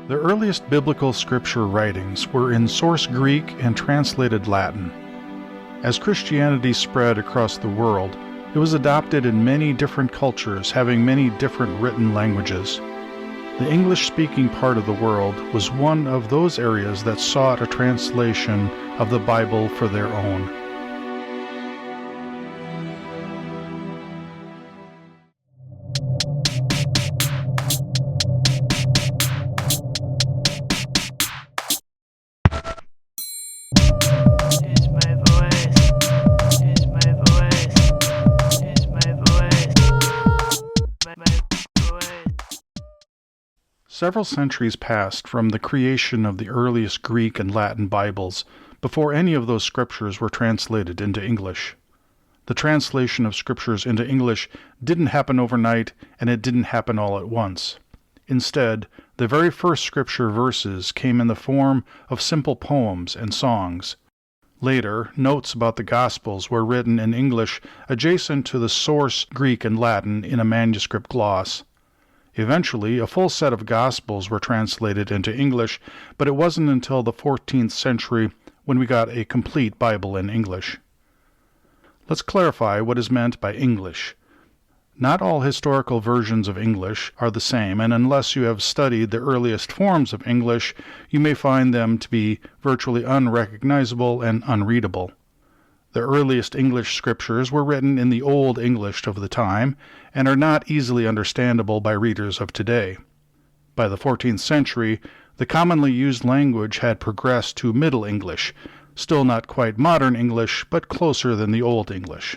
The earliest biblical scripture writings were in source Greek and translated Latin. As Christianity spread across the world, it was adopted in many different cultures, having many different written languages. The English-speaking part of the world was one of those areas that sought a translation of the Bible for their own. Several centuries passed from the creation of the earliest Greek and Latin Bibles before any of those scriptures were translated into English. The translation of scriptures into English didn't happen overnight, and it didn't happen all at once. Instead, the very first scripture verses came in the form of simple poems and songs. Later, notes about the Gospels were written in English adjacent to the source Greek and Latin in a manuscript gloss. Eventually, a full set of Gospels were translated into English, but it wasn't until the 14th century when we got a complete Bible in English. Let's clarify what is meant by English. Not all historical versions of English are the same, and unless you have studied the earliest forms of English, you may find them to be virtually unrecognizable and unreadable. The earliest English scriptures were written in the Old English of the time and are not easily understandable by readers of today. By the 14th century, the commonly used language had progressed to Middle English, still not quite modern English, but closer than the Old English.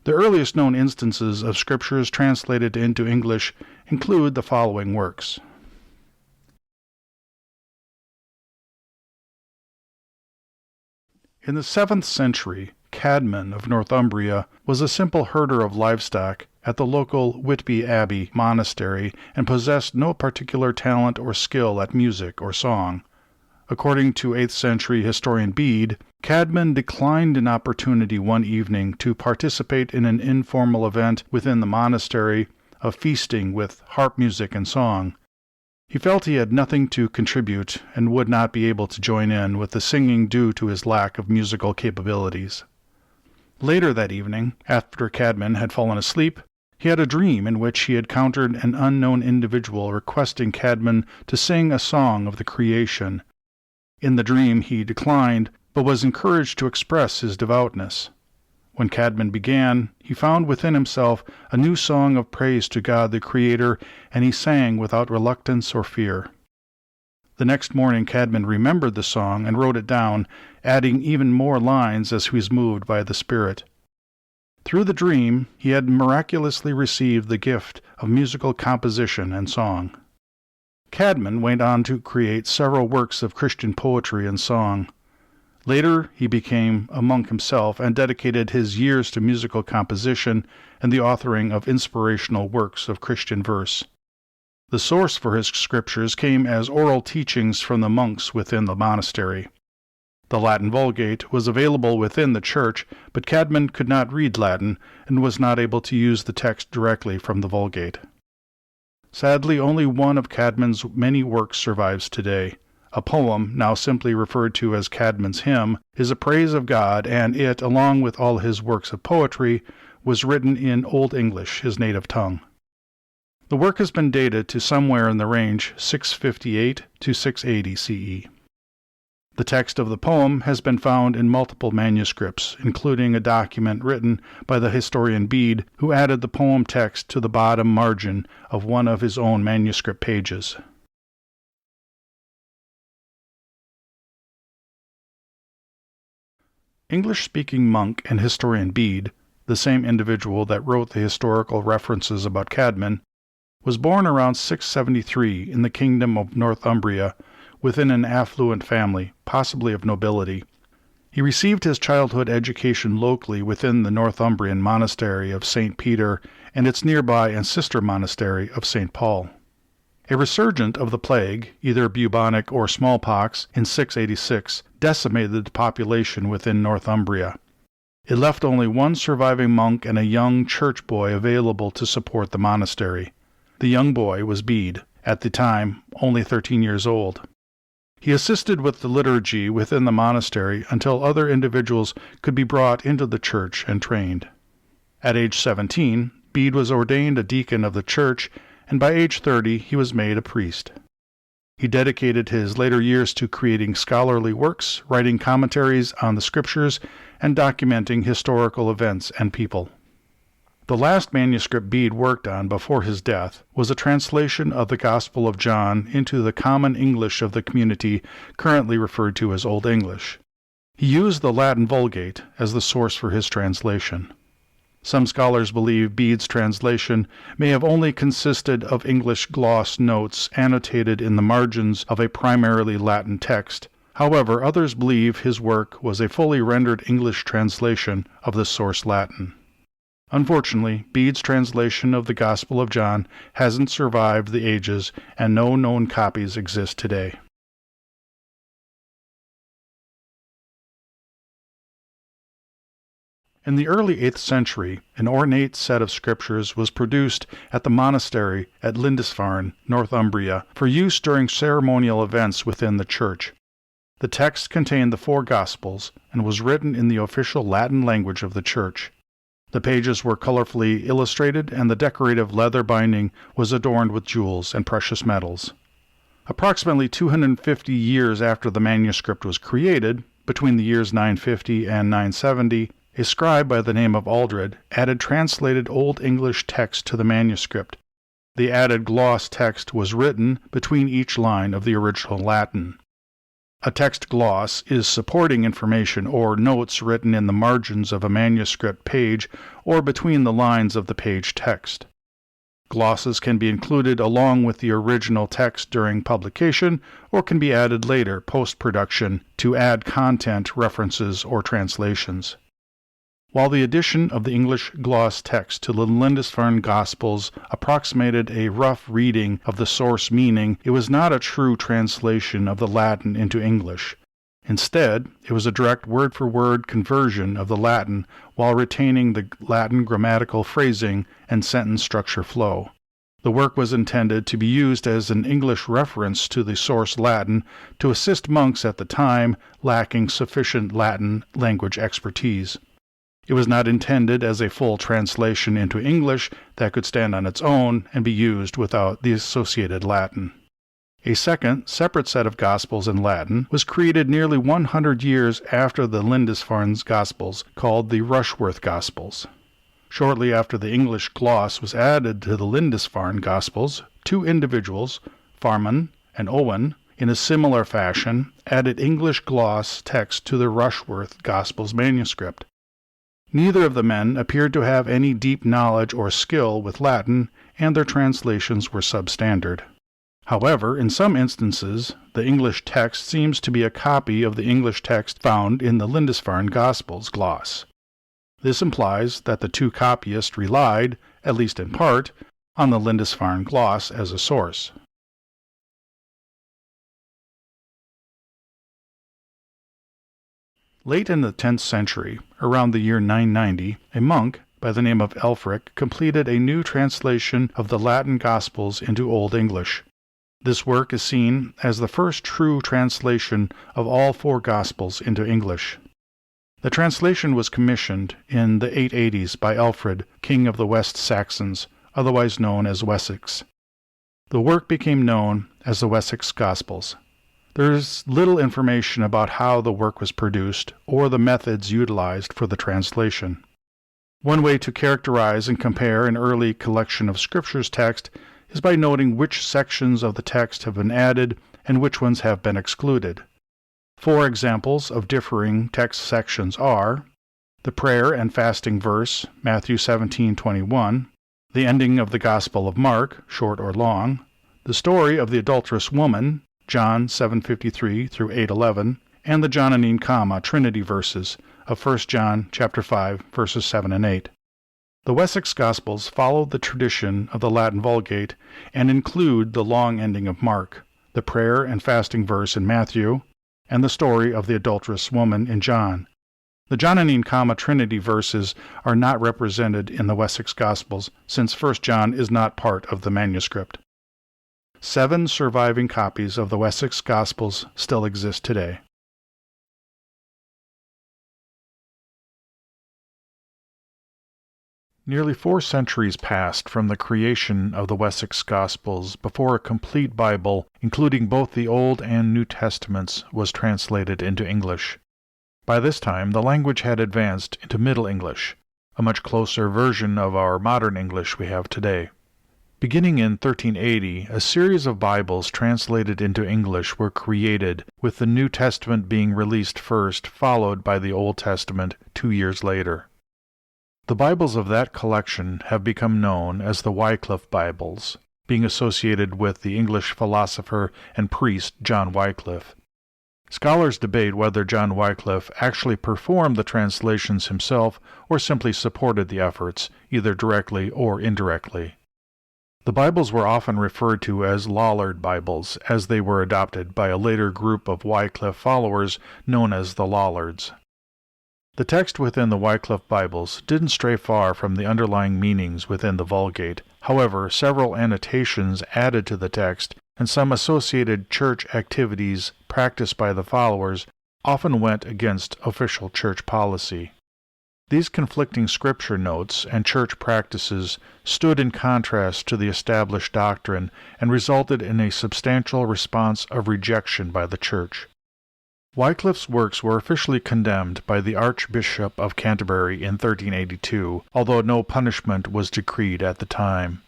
The earliest known instances of scriptures translated into English include the following works. In the 7th century, Cædmon of Northumbria was a simple herder of livestock at the local Whitby Abbey monastery and possessed no particular talent or skill at music or song. According to 8th century historian Bede, Cædmon declined an opportunity one evening to participate in an informal event within the monastery of feasting with harp music and song. He felt he had nothing to contribute and would not be able to join in with the singing due to his lack of musical capabilities. Later that evening, after Cædmon had fallen asleep, he had a dream in which he encountered an unknown individual requesting Cædmon to sing a song of the creation. In the dream he declined, but was encouraged to express his devoutness. When Cædmon began, he found within himself a new song of praise to God the Creator, and he sang without reluctance or fear. The next morning Cædmon remembered the song and wrote it down, adding even more lines as he was moved by the Spirit. Through the dream, he had miraculously received the gift of musical composition and song. Cædmon went on to create several works of Christian poetry and song. Later, he became a monk himself and dedicated his years to musical composition and the authoring of inspirational works of Christian verse. The source for his scriptures came as oral teachings from the monks within the monastery. The Latin Vulgate was available within the church, but Cædmon could not read Latin and was not able to use the text directly from the Vulgate. Sadly, only one of Cædmon's many works survives today. A poem, now simply referred to as Cædmon's Hymn, is a praise of God, and it, along with all his works of poetry, was written in Old English, his native tongue. The work has been dated to somewhere in the range 658 to 680 CE. The text of the poem has been found in multiple manuscripts, including a document written by the historian Bede, who added the poem text to the bottom margin of one of his own manuscript pages. English-speaking monk and historian Bede, the same individual that wrote the historical references about Cædmon, was born around 673 in the kingdom of Northumbria within an affluent family, possibly of nobility. He received his childhood education locally within the Northumbrian monastery of St. Peter and its nearby and sister monastery of St. Paul. A resurgent of the plague, either bubonic or smallpox, in 686 decimated the population within Northumbria. It left only one surviving monk and a young church boy available to support the monastery. The young boy was Bede, at the time only 13 years old. He assisted with the liturgy within the monastery until other individuals could be brought into the church and trained. At age 17, Bede was ordained a deacon of the church, and by age 30 he was made a priest. He dedicated his later years to creating scholarly works, writing commentaries on the scriptures, and documenting historical events and people. The last manuscript Bede worked on before his death was a translation of the Gospel of John into the common English of the community, currently referred to as Old English. He used the Latin Vulgate as the source for his translation. Some scholars believe Bede's translation may have only consisted of English gloss notes annotated in the margins of a primarily Latin text. However, others believe his work was a fully rendered English translation of the source Latin. Unfortunately, Bede's translation of the Gospel of John hasn't survived the ages, and no known copies exist today. In the early 8th century, an ornate set of scriptures was produced at the monastery at Lindisfarne, Northumbria, for use during ceremonial events within the church. The text contained the 4 Gospels and was written in the official Latin language of the church. The pages were colorfully illustrated, and the decorative leather binding was adorned with jewels and precious metals. Approximately 250 years after the manuscript was created, between the years 950 and 970, a scribe by the name of Aldred added translated Old English text to the manuscript. The added gloss text was written between each line of the original Latin. A text gloss is supporting information or notes written in the margins of a manuscript page or between the lines of the page text. Glosses can be included along with the original text during publication or can be added later post-production to add content, references, or translations. While the addition of the English gloss text to the Lindisfarne Gospels approximated a rough reading of the source meaning, it was not a true translation of the Latin into English. Instead, it was a direct word-for-word conversion of the Latin while retaining the Latin grammatical phrasing and sentence structure flow. The work was intended to be used as an English reference to the source Latin to assist monks at the time lacking sufficient Latin language expertise. It was not intended as a full translation into English that could stand on its own and be used without the associated Latin. A second, separate set of Gospels in Latin was created nearly 100 years after the Lindisfarne Gospels, called the Rushworth Gospels. Shortly after the English gloss was added to the Lindisfarne Gospels, 2 individuals, Cædmon and Owen, in a similar fashion, added English gloss text to the Rushworth Gospels manuscript. Neither of the men appeared to have any deep knowledge or skill with Latin, and their translations were substandard. However, in some instances, the English text seems to be a copy of the English text found in the Lindisfarne Gospels gloss. This implies that the 2 copyists relied, at least in part, on the Lindisfarne gloss as a source. Late in the 10th century, around the year 990, a monk by the name of Ælfric completed a new translation of the Latin Gospels into Old English. This work is seen as the first true translation of all 4 Gospels into English. The translation was commissioned in the 880s by Alfred, king of the West Saxons, otherwise known as Wessex. The work became known as the Wessex Gospels. There is little information about how the work was produced or the methods utilized for the translation. One way to characterize and compare an early collection of Scripture's text is by noting which sections of the text have been added and which ones have been excluded. 4 examples of differing text sections are the prayer and fasting verse, Matthew 17:21, the ending of the Gospel of Mark, short or long, the story of the adulterous woman, John 7:53 through 8:11, and the Johannine comma Trinity verses of 1 John chapter 5 verses 7 and 8. The Wessex Gospels follow the tradition of the Latin Vulgate and include the long ending of Mark, the prayer and fasting verse in Matthew, and the story of the adulterous woman in John. The Johannine comma Trinity verses are not represented in the Wessex Gospels, since 1 John is not part of the manuscript. 7 surviving copies of the Wessex Gospels still exist today. Nearly 4 centuries passed from the creation of the Wessex Gospels before a complete Bible, including both the Old and New Testaments, was translated into English. By this time, the language had advanced into Middle English, a much closer version of our modern English we have today. Beginning in 1380, a series of Bibles translated into English were created, with the New Testament being released first, followed by the Old Testament 2 years later. The Bibles of that collection have become known as the Wycliffe Bibles, being associated with the English philosopher and priest John Wycliffe. Scholars debate whether John Wycliffe actually performed the translations himself or simply supported the efforts, either directly or indirectly. The Bibles were often referred to as Lollard Bibles, as they were adopted by a later group of Wycliffe followers known as the Lollards. The text within the Wycliffe Bibles didn't stray far from the underlying meanings within the Vulgate. However, several annotations added to the text and some associated church activities practiced by the followers often went against official church policy. These conflicting scripture notes and church practices stood in contrast to the established doctrine and resulted in a substantial response of rejection by the church. Wycliffe's works were officially condemned by the Archbishop of Canterbury in 1382, although no punishment was decreed at the time.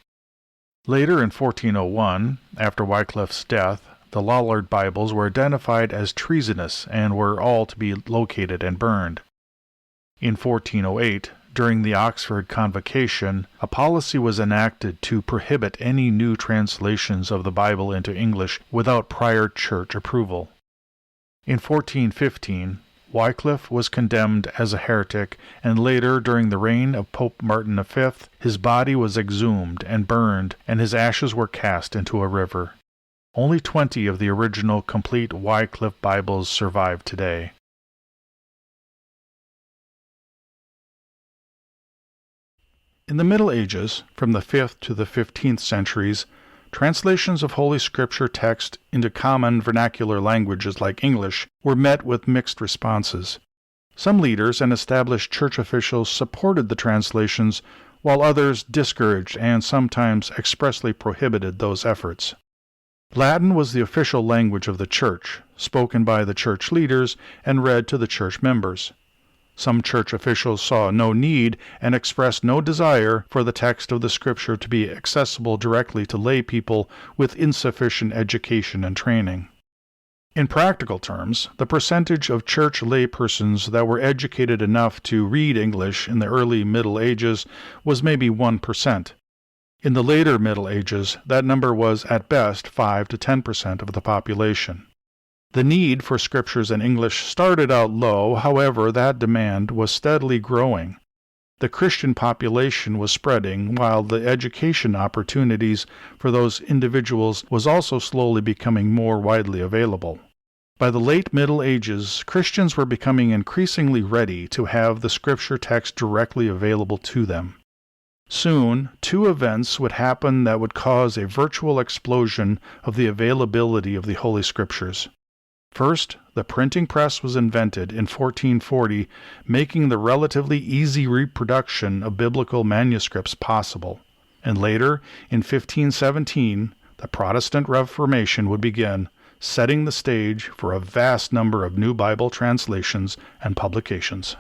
Later in 1401, after Wycliffe's death, the Lollard Bibles were identified as treasonous and were all to be located and burned. In 1408, during the Oxford Convocation, a policy was enacted to prohibit any new translations of the Bible into English without prior church approval. In 1415, Wycliffe was condemned as a heretic, and later, during the reign of Pope Martin V, his body was exhumed and burned, and his ashes were cast into a river. Only 20 of the original complete Wycliffe Bibles survive today. In the Middle Ages, from the 5th to the 15th centuries, translations of Holy Scripture text into common vernacular languages like English were met with mixed responses. Some leaders and established church officials supported the translations, while others discouraged and sometimes expressly prohibited those efforts. Latin was the official language of the church, spoken by the church leaders and read to the church members. Some church officials saw no need and expressed no desire for the text of the Scripture to be accessible directly to lay people with insufficient education and training. In practical terms, the percentage of church laypersons that were educated enough to read English in the early Middle Ages was maybe 1%. In the later Middle Ages, that number was at best 5 to 10% of the population. The need for scriptures in English started out low, however, that demand was steadily growing. The Christian population was spreading, while the education opportunities for those individuals was also slowly becoming more widely available. By the late Middle Ages, Christians were becoming increasingly ready to have the scripture text directly available to them. Soon, 2 events would happen that would cause a virtual explosion of the availability of the Holy Scriptures. First, the printing press was invented in 1440, making the relatively easy reproduction of biblical manuscripts possible. And later, in 1517, the Protestant Reformation would begin, setting the stage for a vast number of new Bible translations and publications.